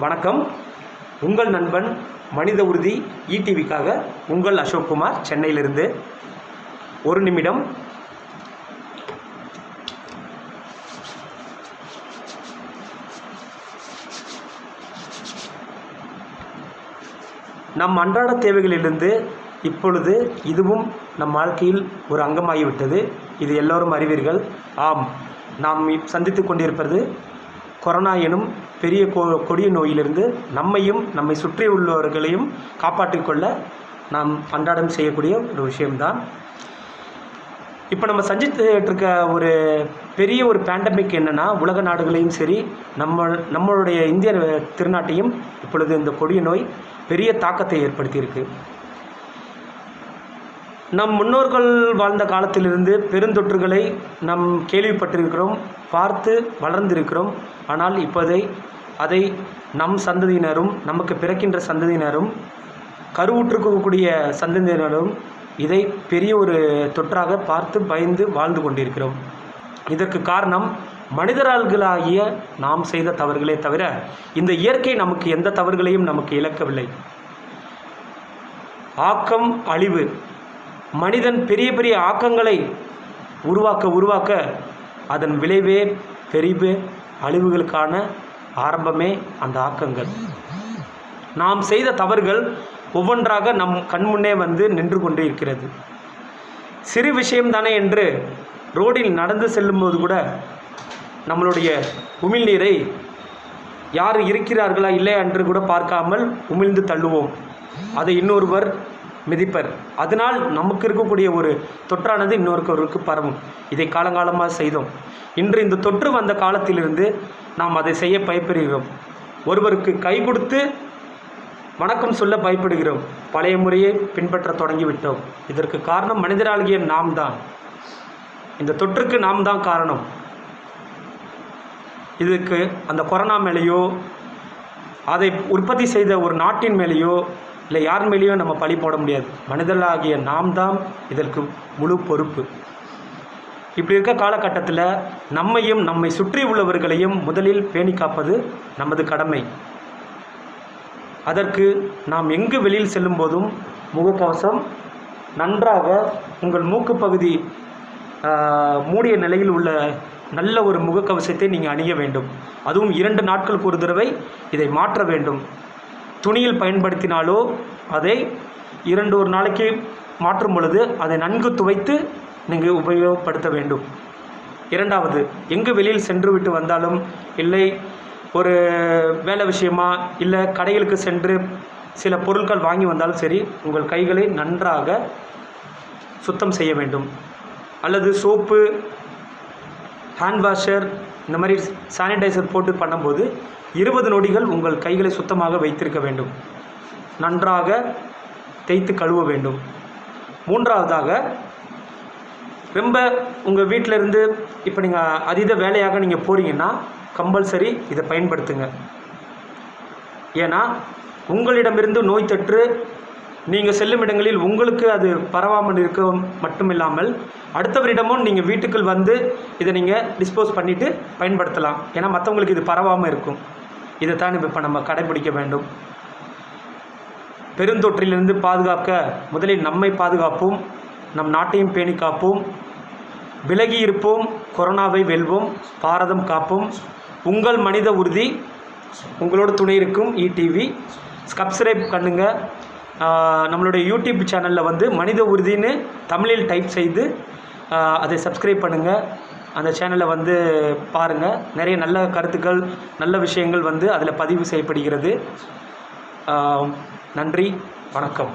வணக்கம். உங்கள் நண்பன் மனித உறுதி இடிவிக்காக உங்கள் அசோக்குமார், சென்னையிலிருந்து. ஒரு நிமிடம். நம் அன்றாட தேவைகளிலிருந்து இப்பொழுது இதுவும் நம் வாழ்க்கையில் ஒரு அங்கமாகிவிட்டது. இது எல்லோரும் அறிவீர்கள். ஆம், நாம் சந்தித்து கொண்டிருப்பது கொரோனா எனும் பெரிய கொடிய நோயிலிருந்து நம்மையும் நம்மை சுற்றி உள்ளவர்களையும் காப்பாற்றிக் கொள்ள நாம் அன்றாடம் செய்யக்கூடிய ஒரு விஷயம்தான். இப்போ நம்ம சந்தித்துட்டு இருக்க ஒரு பெரிய ஒரு பேண்டமிக் என்னென்னா, உலக நாடுகளையும் சரி நம்மளுடைய இந்திய திருநாட்டையும் இப்பொழுது இந்த கொடிய நோய் பெரிய தாக்கத்தை ஏற்படுத்தியிருக்கு. நம் முன்னோர்கள் வாழ்ந்த காலத்திலிருந்து பெருந்தொற்றுகளை நாம் கேள்விப்பட்டிருக்கிறோம், பார்த்து வளர்ந்திருக்கிறோம். ஆனால் அதை நம் சந்ததியினரும், நமக்கு பிறக்கின்ற சந்ததியினரும், கருவுற்றிருக்கக்கூடிய சந்ததியினரும் இதை பெரிய ஒரு தொற்றாக பார்த்து பயந்து வாழ்ந்து கொண்டிருக்கிறோம். இதற்கு காரணம் மனிதர்களாகிய நாம் செய்த தவறுகளே தவிர இந்த இயற்கை நமக்கு எந்த தவறுகளையும் நமக்கு இழக்கவில்லை. ஆக்கம் அழிவு. மனிதன் பெரிய பெரிய ஆக்கங்களை உருவாக்க அதன் விளைவே பெரிய அழிவுகளுக்கான ஆரம்பமே அந்த ஆக்கங்கள். நாம் செய்த தவறுகள் ஒவ்வொன்றாக நம் கண்முன்னே வந்து நின்று கொண்டு இருக்கிறது. சிறு விஷயம்தானே என்று ரோடில் நடந்து செல்லும்போது கூட நம்மளுடைய உமிழ்நீரை யார் இருக்கிறார்களா இல்லையா என்று கூட பார்க்காமல் உமிழ்ந்து தள்ளுவோம். அதை இன்னொருவர் மிதிப்பர். அதனால் நமக்கு இருக்கக்கூடிய ஒரு தொற்றானது இன்னொருவருக்கு பரவும். இதை காலங்காலமாக செய்தோம். இன்று இந்த தொற்று வந்த காலத்திலிருந்து நாம் அதை செய்ய பயப்படுகிறோம். ஒருவருக்கு கை கொடுத்து வணக்கம் சொல்ல பயப்படுகிறோம். பழைய முறையை பின்பற்ற தொடங்கிவிட்டோம். இதற்கு காரணம் மனிதராகிய நாம் தான். இந்த தொற்றுக்கு நாம் தான் காரணம். இதுக்கு அந்த கொரோனா மேலேயோ அதை உற்பத்தி செய்த ஒரு நாட்டின் மேலேயோ இல்லை யார் மேலேயோ நம்ம பழி போட முடியாது. மனிதர்களாகிய நாம் தான் இதற்கு முழு பொறுப்பு. இப்படி இருக்க காலகட்டத்தில் நம்மையும் நம்மை சுற்றி உள்ளவர்களையும் முதலில் பேணி காப்பது நமது கடமை. அதற்கு நாம் எங்கு வெளியில் செல்லும் போதும் முகக்கவசம் நன்றாக உங்கள் மூக்கு பகுதி மூடிய நிலையில் உள்ள நல்ல ஒரு முகக்கவசத்தை நீங்கள் அணிய வேண்டும். அதுவும் 2 நாட்களுக்கு ஒரு தடவை இதை மாற்ற வேண்டும். துணியில் பயன்படுத்தினாலோ அதை 2 நாளைக்கு மாற்றும் பொழுது அதை நன்கு துவைத்து நீங்கள் உபயோகப்படுத்த வேண்டும். 2வது, எங்கு வெளியில் சென்று விட்டு வந்தாலும் இல்லை ஒரு வேலை விஷயமா இல்லை கடைகளுக்கு சென்று சில பொருட்கள் வாங்கி வந்தாலும் சரி, உங்கள் கைகளை நன்றாக சுத்தம் செய்ய வேண்டும். அல்லது சோப்பு, ஹேண்ட் வாஷர், இந்த மாதிரி சானிடைசர் போட்டு பண்ணும்போது 20 நொடிகள் உங்கள் கைகளை சுத்தமாக வைத்திருக்க வேண்டும். நன்றாக தேய்த்து கழுவ வேண்டும். 3வதாக, ரொம்ப உங்கள் வீட்டிலேருந்து இப்போ நீங்கள் அதீத வேலையாக நீங்கள் போகிறீங்கன்னா கம்பல்சரி இதை பயன்படுத்துங்க. ஏன்னா உங்களிடமிருந்து நோய் தொற்று நீங்கள் செல்லும் இடங்களில் உங்களுக்கு அது பரவாமல் இருக்க மட்டுமில்லாமல் அடுத்தவரிடமும் நீங்கள் வீட்டுக்குள் வந்து இதை நீங்கள் டிஸ்போஸ் பண்ணிவிட்டு பயன்படுத்தலாம். ஏன்னா மற்றவங்களுக்கு இது பரவாமல் இருக்கும். இதைத்தான் இப்போ நம்ம கடைபிடிக்க வேண்டும். பெருந்தொற்றிலிருந்து பாதுகாக்க முதலில் நம்மை பாதுகாப்போம், நம் நாட்டையும் பேணி காப்போம், விலகி இருப்போம், கொரோனாவை வெல்வோம், பாரதம் காப்போம். உங்கள் மனித உறுதி, உங்களோட துணை இருக்கும் இடிவி. சப்ஸ்கிரைப் பண்ணுங்க. நம்மளுடைய யூடியூப் சேனலில் வந்து மனித உறுதின்னு தமிழில் டைப் செய்து அதை சப்ஸ்கிரைப் பண்ணுங்கள். அந்த சேனலை வந்து பாருங்கள். நிறைய நல்ல கருத்துக்கள், நல்ல விஷயங்கள் வந்து அதில் பதிவு செய்யப்படுகிறது. நன்றி, வணக்கம்.